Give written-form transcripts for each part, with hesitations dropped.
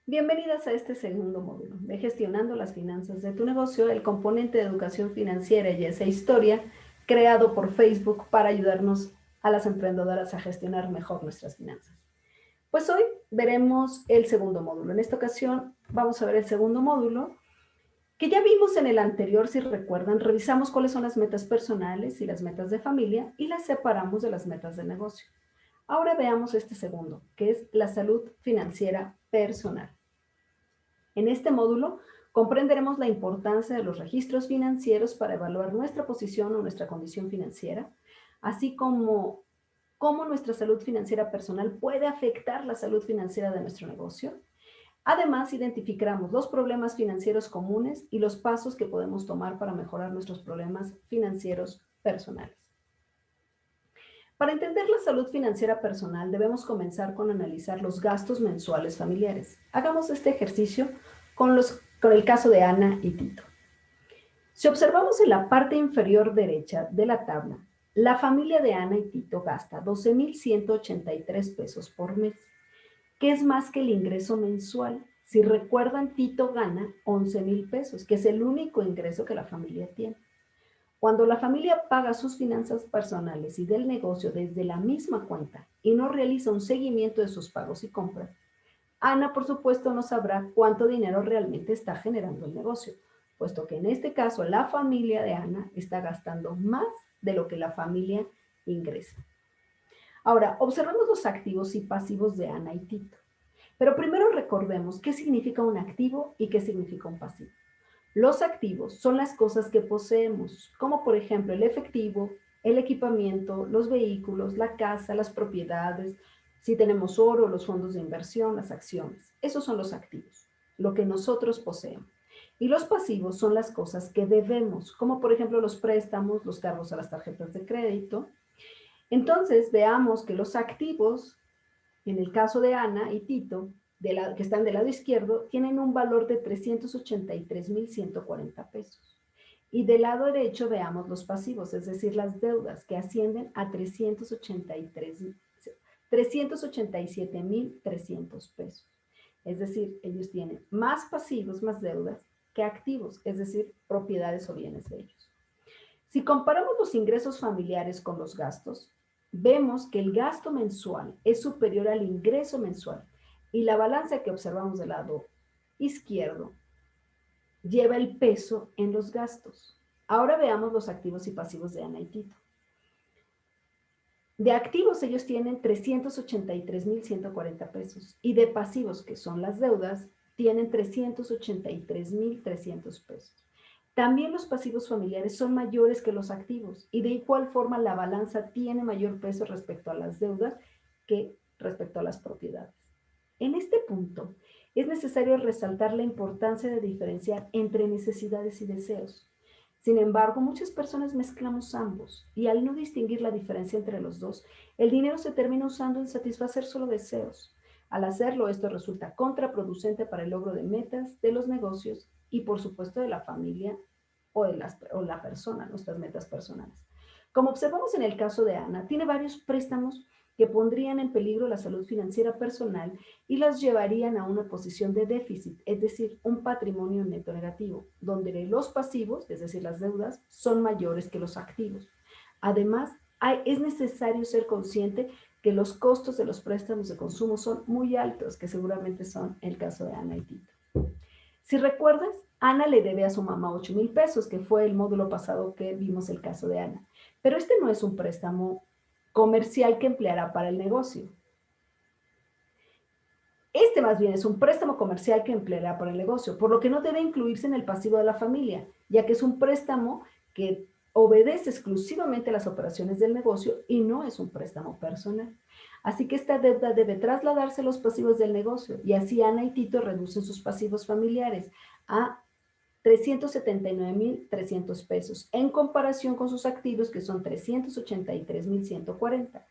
Bienvenidas a este segundo módulo de Gestionando las finanzas de tu negocio, el componente de educación financiera y esa historia creado por Facebook para ayudarnos a las emprendedoras a gestionar mejor nuestras finanzas. Pues hoy veremos el segundo módulo. En esta ocasión vamos a ver el segundo módulo que ya vimos en el anterior, si recuerdan, revisamos cuáles son las metas personales y las metas de familia y las separamos de las metas de negocio. Ahora veamos este segundo, que es la salud financiera personal. En este módulo comprenderemos la importancia de los registros financieros para evaluar nuestra posición o nuestra condición financiera, así como cómo nuestra salud financiera personal puede afectar la salud financiera de nuestro negocio. Además, identificaremos los problemas financieros comunes y los pasos que podemos tomar para mejorar nuestros problemas financieros personales. Para entender la salud financiera personal, debemos comenzar con analizar los gastos mensuales familiares. Hagamos este ejercicio con el caso de Ana y Tito. Si observamos en la parte inferior derecha de la tabla, la familia de Ana y Tito gasta 12,183 pesos por mes, que es más que el ingreso mensual. Si recuerdan, Tito gana 11,000 pesos, que es el único ingreso que la familia tiene. Cuando la familia paga sus finanzas personales y del negocio desde la misma cuenta y no realiza un seguimiento de sus pagos y compras, Ana, por supuesto, no sabrá cuánto dinero realmente está generando el negocio, puesto que en este caso la familia de Ana está gastando más de lo que la familia ingresa. Ahora, observemos los activos y pasivos de Ana y Tito. Pero primero recordemos qué significa un activo y qué significa un pasivo. Los activos son las cosas que poseemos, como por ejemplo el efectivo, el equipamiento, los vehículos, la casa, las propiedades, si tenemos oro, los fondos de inversión, las acciones. Esos son los activos, lo que nosotros poseemos. Y los pasivos son las cosas que debemos, como por ejemplo los préstamos, los cargos a las tarjetas de crédito. Entonces veamos que los activos, en el caso de Ana y Tito, que están del lado izquierdo, tienen un valor de 383,140 pesos. Y del lado derecho veamos los pasivos, es decir, las deudas, que ascienden a 387,300 pesos. Es decir, ellos tienen más pasivos, más deudas, que activos, es decir, propiedades o bienes de ellos. Si comparamos los ingresos familiares con los gastos, vemos que el gasto mensual es superior al ingreso mensual y la balanza que observamos del lado izquierdo lleva el peso en los gastos. Ahora veamos los activos y pasivos de Ana y Tito. De activos ellos tienen 383,140 pesos y de pasivos, que son las deudas, tienen 383,300 pesos. También los pasivos familiares son mayores que los activos y de igual forma la balanza tiene mayor peso respecto a las deudas que respecto a las propiedades. En este punto es necesario resaltar la importancia de diferenciar entre necesidades y deseos. Sin embargo, muchas personas mezclamos ambos y al no distinguir la diferencia entre los dos, el dinero se termina usando en satisfacer solo deseos. Al hacerlo, esto resulta contraproducente para el logro de metas, de los negocios y por supuesto de la familia o la persona, nuestras metas personales. Como observamos en el caso de Ana, tiene varios préstamos que pondrían en peligro la salud financiera personal y las llevarían a una posición de déficit, es decir, un patrimonio neto negativo, donde los pasivos, es decir, las deudas, son mayores que los activos. Además, es necesario ser consciente que los costos de los préstamos de consumo son muy altos, que seguramente son el caso de Ana y Tito. Si recuerdas, Ana le debe a su mamá 8,000 pesos, que fue el módulo pasado que vimos el caso de Ana. Pero este no es un préstamo comercial que empleará para el negocio. Este más bien es un préstamo comercial que empleará para el negocio, por lo que no debe incluirse en el pasivo de la familia, ya que es un préstamo que obedece exclusivamente a las operaciones del negocio y no es un préstamo personal. Así que esta deuda debe trasladarse a los pasivos del negocio y así Ana y Tito reducen sus pasivos familiares a 379,300 pesos en comparación con sus activos que son 383,140.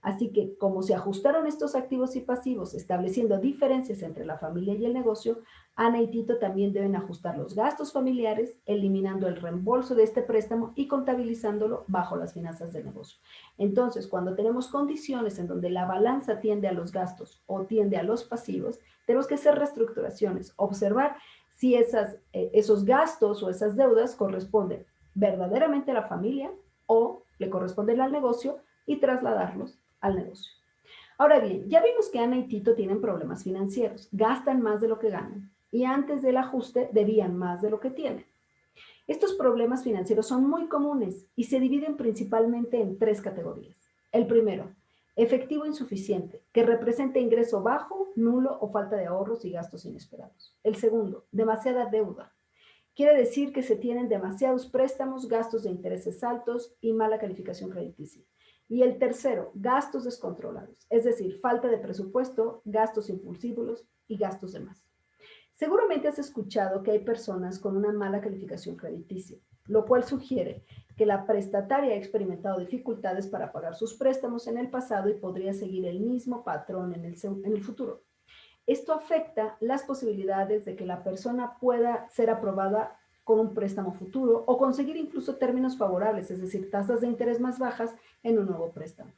Así que, como se ajustaron estos activos y pasivos, estableciendo diferencias entre la familia y el negocio, Ana y Tito también deben ajustar los gastos familiares, eliminando el reembolso de este préstamo y contabilizándolo bajo las finanzas del negocio. Entonces, cuando tenemos condiciones en donde la balanza tiende a los gastos o tiende a los pasivos, tenemos que hacer reestructuraciones, observar si esos gastos o esas deudas corresponden verdaderamente a la familia o le corresponden al negocio y trasladarlos al negocio. Ahora bien, ya vimos que Ana y Tito tienen problemas financieros, gastan más de lo que ganan y antes del ajuste debían más de lo que tienen. Estos problemas financieros son muy comunes y se dividen principalmente en 3 categorías. El primero, efectivo insuficiente, que representa ingreso bajo, nulo o falta de ahorros y gastos inesperados. El segundo, demasiada deuda. Quiere decir que se tienen demasiados préstamos, gastos de intereses altos y mala calificación crediticia. Y el tercero, gastos descontrolados, es decir, falta de presupuesto, gastos impulsivos y gastos de más. Seguramente has escuchado que hay personas con una mala calificación crediticia, lo cual sugiere que la prestataria ha experimentado dificultades para pagar sus préstamos en el pasado y podría seguir el mismo patrón en el futuro. Esto afecta las posibilidades de que la persona pueda ser aprobada con un préstamo futuro o conseguir incluso términos favorables, es decir, tasas de interés más bajas en un nuevo préstamo.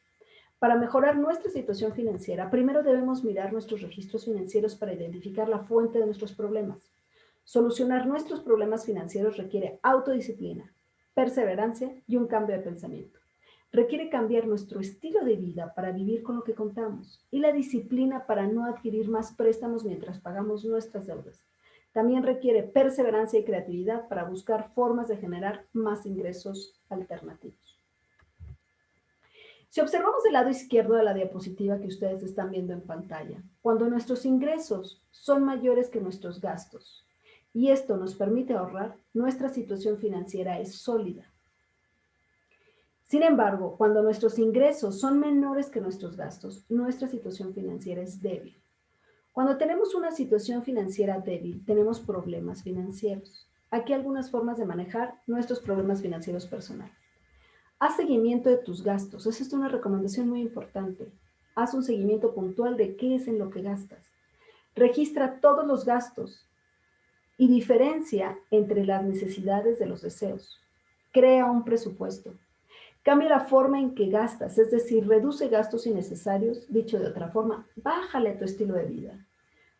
Para mejorar nuestra situación financiera, primero debemos mirar nuestros registros financieros para identificar la fuente de nuestros problemas. Solucionar nuestros problemas financieros requiere autodisciplina, perseverancia y un cambio de pensamiento. Requiere cambiar nuestro estilo de vida para vivir con lo que contamos y la disciplina para no adquirir más préstamos mientras pagamos nuestras deudas. También requiere perseverancia y creatividad para buscar formas de generar más ingresos alternativos. Si observamos el lado izquierdo de la diapositiva que ustedes están viendo en pantalla, cuando nuestros ingresos son mayores que nuestros gastos y esto nos permite ahorrar, nuestra situación financiera es sólida. Sin embargo, cuando nuestros ingresos son menores que nuestros gastos, nuestra situación financiera es débil. Cuando tenemos una situación financiera débil, tenemos problemas financieros. Aquí algunas formas de manejar nuestros problemas financieros personales. Haz seguimiento de tus gastos. Esa es una recomendación muy importante. Haz un seguimiento puntual de qué es en lo que gastas. Registra todos los gastos y diferencia entre las necesidades de los deseos. Crea un presupuesto. Cambia la forma en que gastas, es decir, reduce gastos innecesarios. Dicho de otra forma, bájale a tu estilo de vida.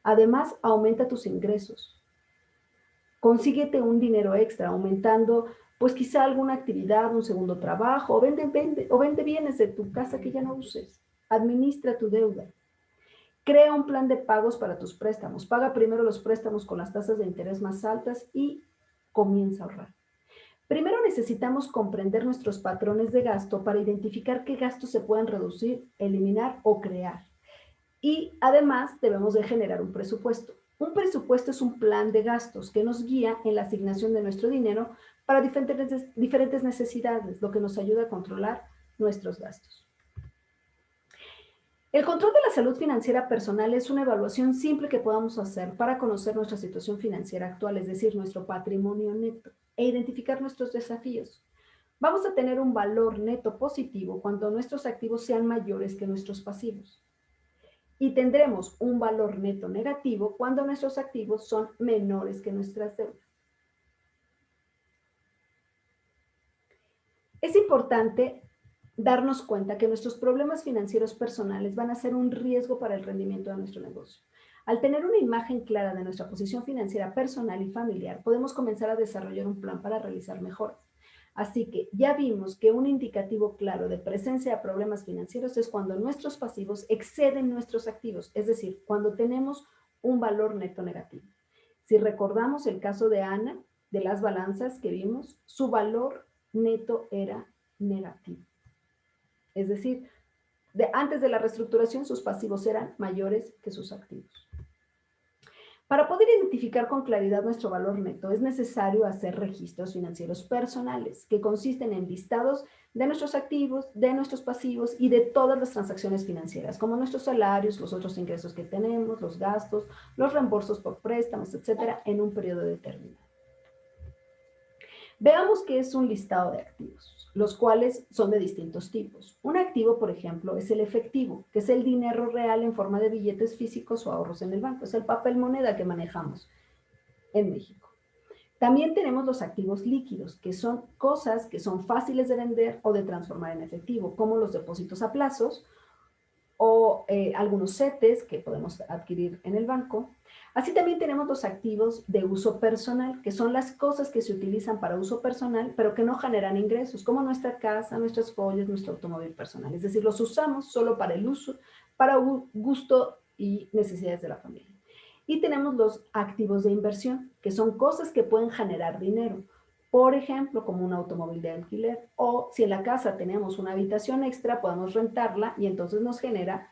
Además, aumenta tus ingresos. Consíguete un dinero extra, aumentando pues quizá alguna actividad, un segundo trabajo, o vende bienes de tu casa que ya no uses. Administra tu deuda. Crea un plan de pagos para tus préstamos. Paga primero los préstamos con las tasas de interés más altas y comienza a ahorrar. Primero necesitamos comprender nuestros patrones de gasto para identificar qué gastos se pueden reducir, eliminar o crear. Y además debemos de generar un presupuesto. Un presupuesto es un plan de gastos que nos guía en la asignación de nuestro dinero para diferentes necesidades, lo que nos ayuda a controlar nuestros gastos. El control de la salud financiera personal es una evaluación simple que podamos hacer para conocer nuestra situación financiera actual, es decir, nuestro patrimonio neto, e identificar nuestros desafíos. Vamos a tener un valor neto positivo cuando nuestros activos sean mayores que nuestros pasivos. Y tendremos un valor neto negativo cuando nuestros activos son menores que nuestras deudas. Es importante darnos cuenta que nuestros problemas financieros personales van a ser un riesgo para el rendimiento de nuestro negocio. Al tener una imagen clara de nuestra posición financiera personal y familiar, podemos comenzar a desarrollar un plan para realizar mejoras. Así que ya vimos que un indicativo claro de presencia de problemas financieros es cuando nuestros pasivos exceden nuestros activos, es decir, cuando tenemos un valor neto negativo. Si recordamos el caso de Ana, de las balanzas que vimos, su valor neto era negativo. Es decir, antes de la reestructuración sus pasivos eran mayores que sus activos. Para poder identificar con claridad nuestro valor neto es necesario hacer registros financieros personales que consisten en listados de nuestros activos, de nuestros pasivos y de todas las transacciones financieras, como nuestros salarios, los otros ingresos que tenemos, los gastos, los reembolsos por préstamos, etcétera, en un periodo determinado. Veamos qué es un listado de activos. los cuales son de distintos tipos. Un activo, por ejemplo, es el efectivo, que es el dinero real en forma de billetes físicos o ahorros en el banco. Es el papel moneda que manejamos en México. También tenemos los activos líquidos, que son cosas que son fáciles de vender o de transformar en efectivo, como los depósitos a plazos o algunos CETES que podemos adquirir en el banco. Así también tenemos los activos de uso personal, que son las cosas que se utilizan para uso personal, pero que no generan ingresos, como nuestra casa, nuestras joyas, nuestro automóvil personal. Es decir, los usamos solo para el uso, para gusto y necesidades de la familia. Y tenemos los activos de inversión, que son cosas que pueden generar dinero. Por ejemplo, como un automóvil de alquiler, o si en la casa tenemos una habitación extra, podemos rentarla y entonces nos genera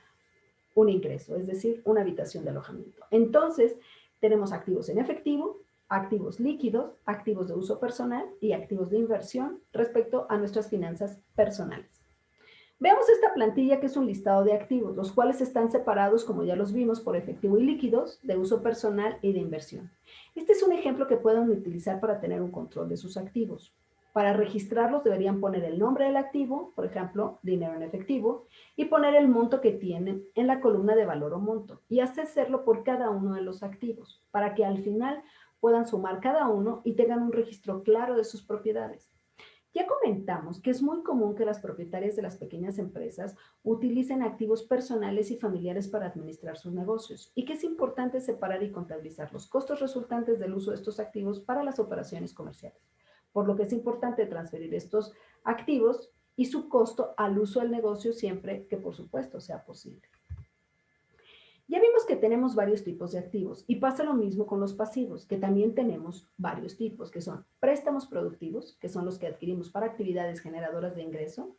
un ingreso, es decir, una habitación de alojamiento. Entonces, tenemos activos en efectivo, activos líquidos, activos de uso personal y activos de inversión respecto a nuestras finanzas personales. Veamos esta plantilla que es un listado de activos, los cuales están separados, como ya los vimos, por efectivo y líquidos, de uso personal y de inversión. Este es un ejemplo que pueden utilizar para tener un control de sus activos. Para registrarlos deberían poner el nombre del activo, por ejemplo, dinero en efectivo, y poner el monto que tienen en la columna de valor o monto, y hacerlo por cada uno de los activos, para que al final puedan sumar cada uno y tengan un registro claro de sus propiedades. Ya comentamos que es muy común que las propietarias de las pequeñas empresas utilicen activos personales y familiares para administrar sus negocios y que es importante separar y contabilizar los costos resultantes del uso de estos activos para las operaciones comerciales, por lo que es importante transferir estos activos y su costo al uso del negocio siempre que, por supuesto, sea posible. Ya vimos que tenemos varios tipos de activos y pasa lo mismo con los pasivos, que también tenemos varios tipos, que son préstamos productivos, que son los que adquirimos para actividades generadoras de ingreso,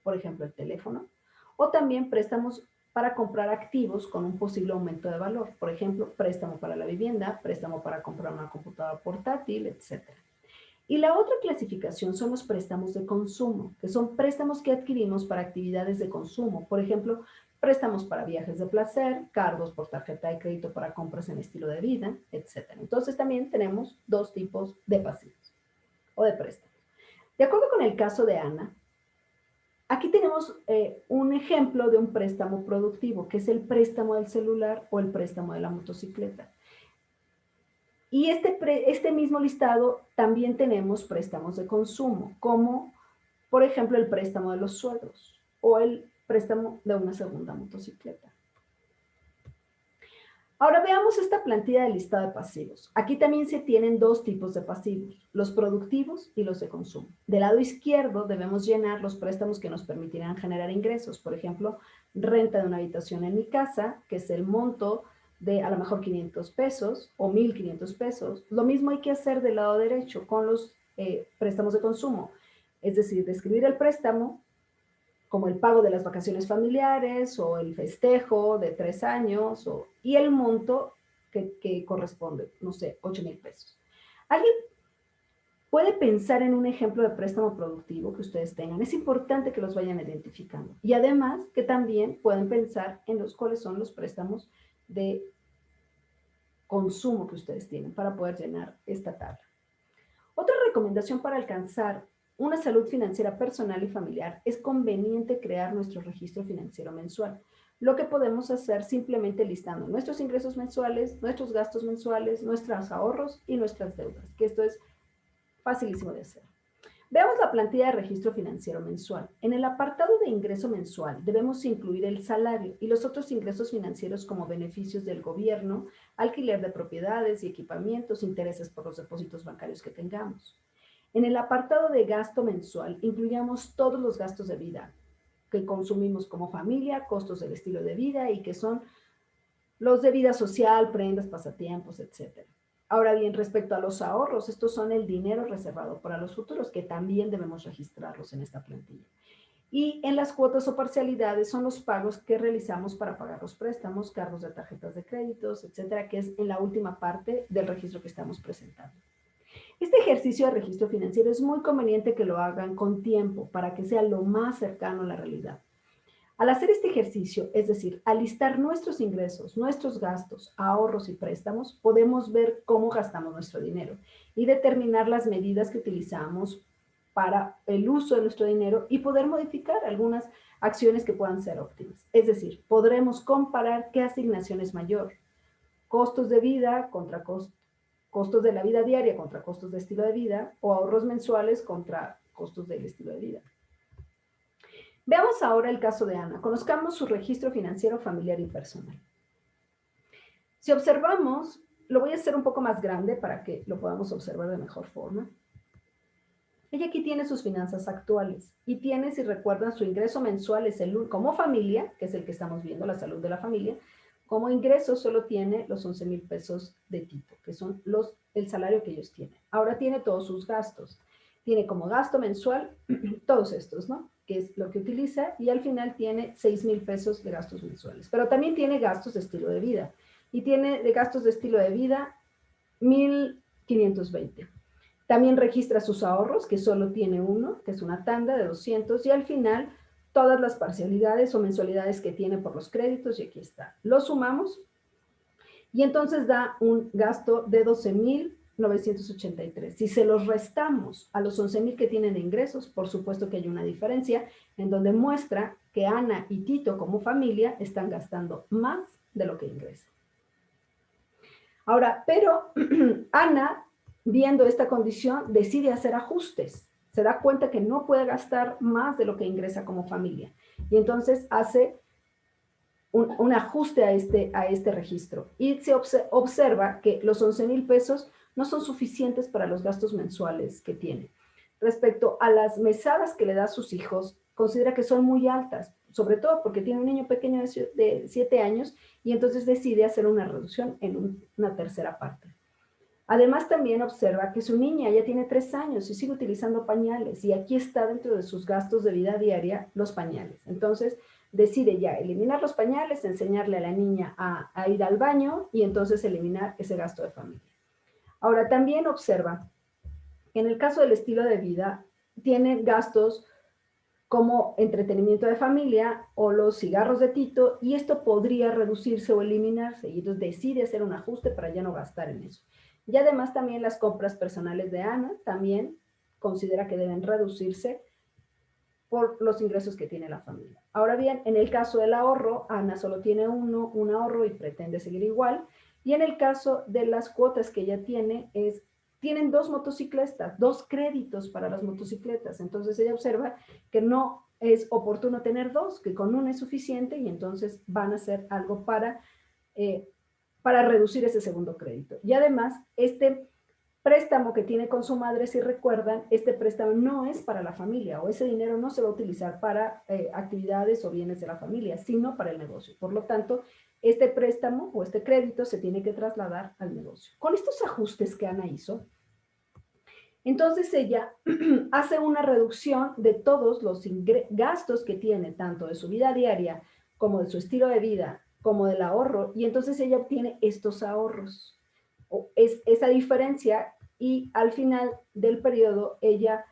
por ejemplo, el teléfono, o también préstamos para comprar activos con un posible aumento de valor, por ejemplo, préstamo para la vivienda, préstamo para comprar una computadora portátil, etc. Y la otra clasificación son los préstamos de consumo, que son préstamos que adquirimos para actividades de consumo. Por ejemplo, préstamos para viajes de placer, cargos por tarjeta de crédito para compras en estilo de vida, etc. Entonces también tenemos dos tipos de pasivos o de préstamos. De acuerdo con el caso de Ana, aquí tenemos un ejemplo de un préstamo productivo, que es el préstamo del celular o el préstamo de la motocicleta. Y este mismo listado también tenemos préstamos de consumo, como por ejemplo el préstamo de los suegros o el préstamo de una segunda motocicleta. Ahora veamos esta plantilla de listado de pasivos. Aquí también se tienen dos tipos de pasivos, los productivos y los de consumo. Del lado izquierdo debemos llenar los préstamos que nos permitirán generar ingresos. Por ejemplo, renta de una habitación en mi casa, que es el monto de a lo mejor 500 pesos o 1,500 pesos. Lo mismo hay que hacer del lado derecho con los préstamos de consumo. Es decir, describir el préstamo como el pago de las vacaciones familiares o el festejo de 3 años y el monto que corresponde, no sé, 8,000 pesos. ¿Alguien puede pensar en un ejemplo de préstamo productivo que ustedes tengan? Es importante que los vayan identificando. Y además que también pueden pensar en cuáles son los préstamos de consumo que ustedes tienen para poder llenar esta tabla. Otra recomendación para alcanzar una salud financiera personal y familiar es conveniente crear nuestro registro financiero mensual. Lo que podemos hacer simplemente listando nuestros ingresos mensuales, nuestros gastos mensuales, nuestros ahorros y nuestras deudas, que esto es facilísimo de hacer. Veamos la plantilla de registro financiero mensual. En el apartado de ingreso mensual debemos incluir el salario y los otros ingresos financieros como beneficios del gobierno, alquiler de propiedades y equipamientos, intereses por los depósitos bancarios que tengamos. En el apartado de gasto mensual incluyamos todos los gastos de vida que consumimos como familia, costos del estilo de vida y que son los de vida social, prendas, pasatiempos, etc. Ahora bien, respecto a los ahorros, estos son el dinero reservado para los futuros, que también debemos registrarlos en esta plantilla. Y en las cuotas o parcialidades son los pagos que realizamos para pagar los préstamos, cargos de tarjetas de créditos, etcétera, que es en la última parte del registro que estamos presentando. Este ejercicio de registro financiero es muy conveniente que lo hagan con tiempo para que sea lo más cercano a la realidad. Al hacer este ejercicio, es decir, al listar nuestros ingresos, nuestros gastos, ahorros y préstamos, podemos ver cómo gastamos nuestro dinero y determinar las medidas que utilizamos para el uso de nuestro dinero y poder modificar algunas acciones que puedan ser óptimas. Es decir, podremos comparar qué asignación es mayor, costos de vida contra costos de la vida diaria contra costos de estilo de vida, o ahorros mensuales contra costos del estilo de vida. Veamos ahora el caso de Ana. Conozcamos su registro financiero familiar y personal. Si observamos, lo voy a hacer un poco más grande para que lo podamos observar de mejor forma. Ella aquí tiene sus finanzas actuales y tiene, si recuerdan, su ingreso mensual es como familia, que es el que estamos viendo, la salud de la familia. Como ingreso solo tiene los 11,000 pesos de Tito, que son el salario que ellos tienen. Ahora tiene todos sus gastos. Tiene como gasto mensual todos estos, ¿no? Que es lo que utiliza, y al final tiene 6,000 pesos de gastos mensuales. Pero también tiene gastos de estilo de vida. Y tiene de gastos de estilo de vida 1,520. También registra sus ahorros, que solo tiene uno, que es una tanda de 200, y al final todas las parcialidades o mensualidades que tiene por los créditos, y aquí está. Lo sumamos y entonces da un gasto de 12,983. Si se los restamos a los 11,000 que tienen de ingresos, por supuesto que hay una diferencia en donde muestra que Ana y Tito como familia están gastando más de lo que ingresa. Ahora, pero Ana, viendo esta condición, decide hacer ajustes. Se da cuenta que no puede gastar más de lo que ingresa como familia. Y entonces hace un ajuste a este registro. Y se observa que los 11,000 pesos no son suficientes para los gastos mensuales que tiene. Respecto a las mesadas que le da a sus hijos, considera que son muy altas, sobre todo porque tiene un niño pequeño de 7 años, y entonces decide hacer una reducción en una tercera parte. Además, también observa que su niña ya tiene 3 años y sigue utilizando pañales, y aquí está dentro de sus gastos de vida diaria los pañales. Entonces, decide ya eliminar los pañales, enseñarle a la niña a ir al baño y entonces eliminar ese gasto de familia. Ahora, también observa que en el caso del estilo de vida, tiene gastos como entretenimiento de familia o los cigarros de Tito, y esto podría reducirse o eliminarse, y entonces decide hacer un ajuste para ya no gastar en eso. Y además también las compras personales de Ana también considera que deben reducirse por los ingresos que tiene la familia. Ahora bien, en el caso del ahorro, Ana solo tiene un ahorro y pretende seguir igual, y en el caso de las cuotas que ella tiene tienen 2 motocicletas, 2 créditos para las motocicletas. Entonces ella observa que no es oportuno tener 2, que con 1 es suficiente, y entonces van a hacer algo para reducir ese segundo crédito. Y además, este préstamo que tiene con su madre, si recuerdan, este préstamo no es para la familia, o ese dinero no se va a utilizar para actividades o bienes de la familia, sino para el negocio. Por lo tanto, este préstamo o este crédito se tiene que trasladar al negocio. Con estos ajustes que Ana hizo, entonces ella hace una reducción de todos los gastos que tiene, tanto de su vida diaria como de su estilo de vida, como del ahorro, y entonces ella obtiene estos ahorros. Esa diferencia, y al final del periodo ella,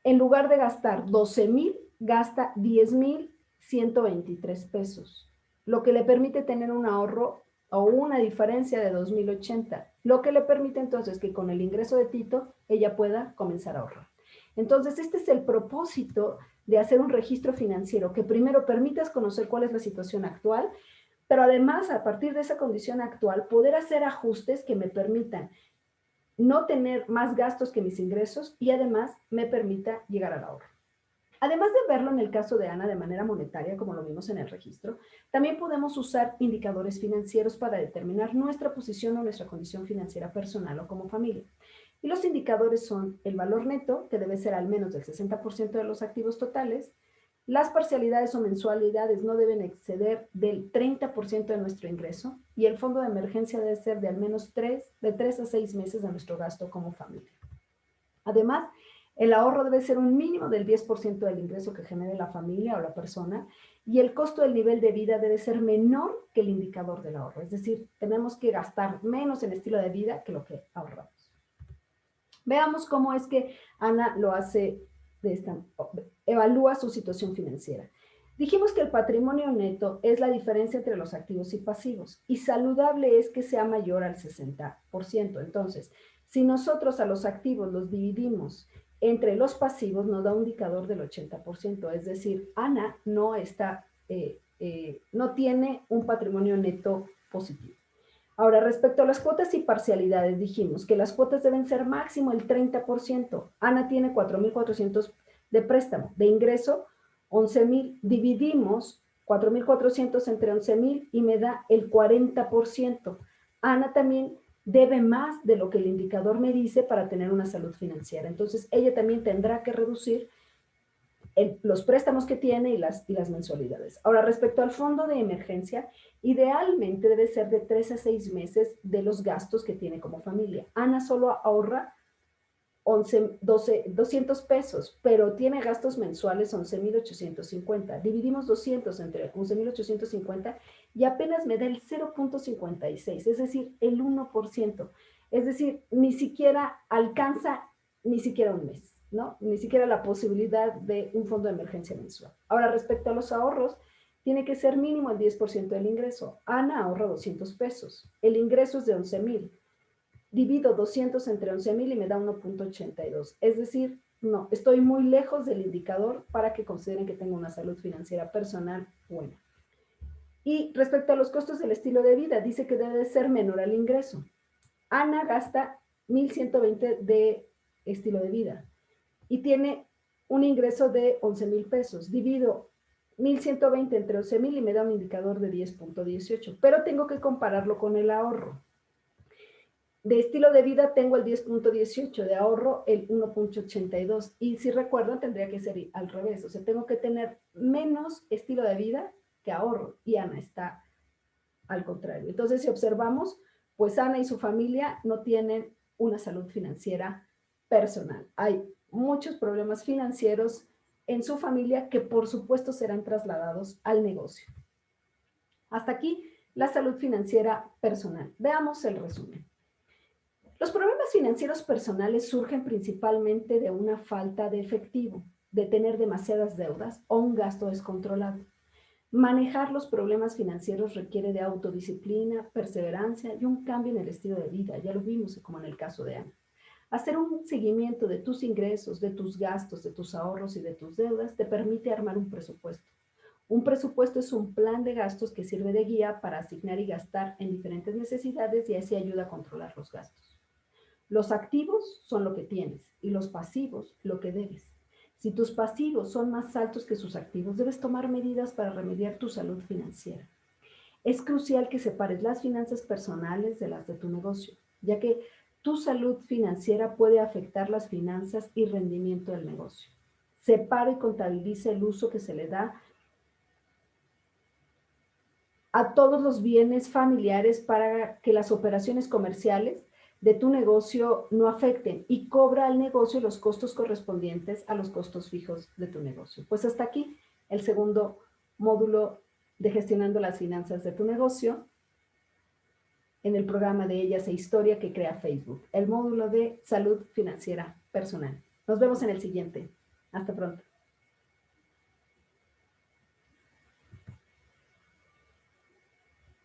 en lugar de gastar 12,000, gasta 10,123 pesos, lo que le permite tener un ahorro o una diferencia de 2,080, lo que le permite entonces que con el ingreso de Tito ella pueda comenzar a ahorrar. Entonces, este es el propósito de hacer un registro financiero, que primero permitas conocer cuál es la situación actual, pero además, a partir de esa condición actual, poder hacer ajustes que me permitan no tener más gastos que mis ingresos, y además me permita llegar al ahorro. Además de verlo en el caso de Ana de manera monetaria, como lo vimos en el registro, también podemos usar indicadores financieros para determinar nuestra posición o nuestra condición financiera personal o como familia. Y los indicadores son el valor neto, que debe ser al menos del 60% de los activos totales. Las parcialidades o mensualidades no deben exceder del 30% de nuestro ingreso, y el fondo de emergencia debe ser de al menos de 3 a 6 meses de nuestro gasto como familia. Además, el ahorro debe ser un mínimo del 10% del ingreso que genere la familia o la persona, y el costo del nivel de vida debe ser menor que el indicador del ahorro. Es decir, tenemos que gastar menos en estilo de vida que lo que ahorramos. Veamos cómo es que Ana lo hace, evalúa su situación financiera. Dijimos que el patrimonio neto es la diferencia entre los activos y pasivos, y saludable es que sea mayor al 60%. Entonces, si nosotros a los activos los dividimos entre los pasivos nos da un indicador del 80%, es decir, Ana no está, no tiene un patrimonio neto positivo. Ahora, respecto a las cuotas y parcialidades, dijimos que las cuotas deben ser máximo el 30%. Ana tiene 4,400 de préstamo, de ingreso 11,000. Dividimos 4,400 entre 11,000 y me da el 40%. Ana también debe más de lo que el indicador me dice para tener una salud financiera. Entonces, ella también tendrá que reducir los préstamos que tiene y las mensualidades. Ahora, respecto al fondo de emergencia, idealmente debe ser de 3 a 6 meses de los gastos que tiene como familia. Ana solo ahorra 200 pesos, pero tiene gastos mensuales 11,850. Dividimos 200 entre 11,850 y apenas me da el 0,56, es decir, el 1%. Es decir, ni siquiera alcanza ni siquiera un mes, ¿no? Ni siquiera la posibilidad de un fondo de emergencia mensual. Ahora, respecto a los ahorros, tiene que ser mínimo el 10% del ingreso. Ana ahorra 200 pesos. El ingreso es de 11,000. Divido 200 entre 11,000 y me da 1,82. Es decir, no, estoy muy lejos del indicador para que consideren que tengo una salud financiera personal buena. Y respecto a los costos del estilo de vida, dice que debe ser menor al ingreso. Ana gasta 1,120 de estilo de vida y tiene un ingreso de 11,000 pesos. Divido 1,120 entre 11,000 y me da un indicador de 10,18, pero tengo que compararlo con el ahorro. De estilo de vida tengo el 10,18, de ahorro el 1,82. Y si recuerdan, tendría que ser al revés. O sea, tengo que tener menos estilo de vida que ahorro. Y Ana está al contrario. Entonces, si observamos, pues Ana y su familia no tienen una salud financiera personal. Hay muchos problemas financieros en su familia que por supuesto serán trasladados al negocio. Hasta aquí la salud financiera personal. Veamos el resumen. Los problemas financieros personales surgen principalmente de una falta de efectivo, de tener demasiadas deudas o un gasto descontrolado. Manejar los problemas financieros requiere de autodisciplina, perseverancia y un cambio en el estilo de vida. Ya lo vimos como en el caso de Ana. Hacer un seguimiento de tus ingresos, de tus gastos, de tus ahorros y de tus deudas te permite armar un presupuesto. Un presupuesto es un plan de gastos que sirve de guía para asignar y gastar en diferentes necesidades y así ayuda a controlar los gastos. Los activos son lo que tienes y los pasivos lo que debes. Si tus pasivos son más altos que sus activos, debes tomar medidas para remediar tu salud financiera. Es crucial que separes las finanzas personales de las de tu negocio, ya que tu salud financiera puede afectar las finanzas y rendimiento del negocio. Separa y contabiliza el uso que se le da a todos los bienes familiares para que las operaciones comerciales de tu negocio no afecten y cobra al negocio los costos correspondientes a los costos fijos de tu negocio. Pues hasta aquí el segundo módulo de gestionando las finanzas de tu negocio en el programa de Ellas e Historia que crea Facebook, el módulo de salud financiera personal. Nos vemos en el siguiente. Hasta pronto.